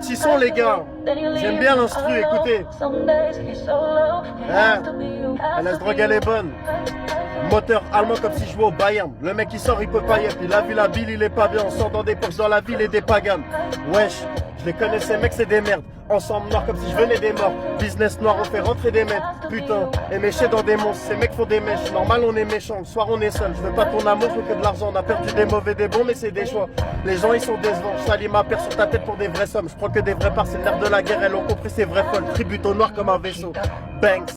petit son les gars. J'aime bien l'instru, écoutez. Hein, la drogue elle est bonne. Moteur allemand comme si je jouais au Bayern. Le mec qui sort il peut pas y être. Il a vu la bille il est pas bien. On sort dans des box dans la ville et des paganes. Wesh, je les connais ces mecs c'est des merdes. Ensemble noir comme si je venais des morts. Business noir on fait rentrer des mecs. Putain, et mécher dans des monstres. Ces mecs font des mèches. Normal on est méchant. Le soir on est seul. Je veux pas ton amour, je veux que de l'argent. On a perdu des mauvais, des bons mais c'est des choix. Les gens ils sont décevants. Je salis ma paire sur ta tête pour des vraies sommes. Je prends que des vrais parts. C'est le nerf de la guerre. Elles ont compris c'est vrai folle. Tribute au noir comme un vaisseau. Banks.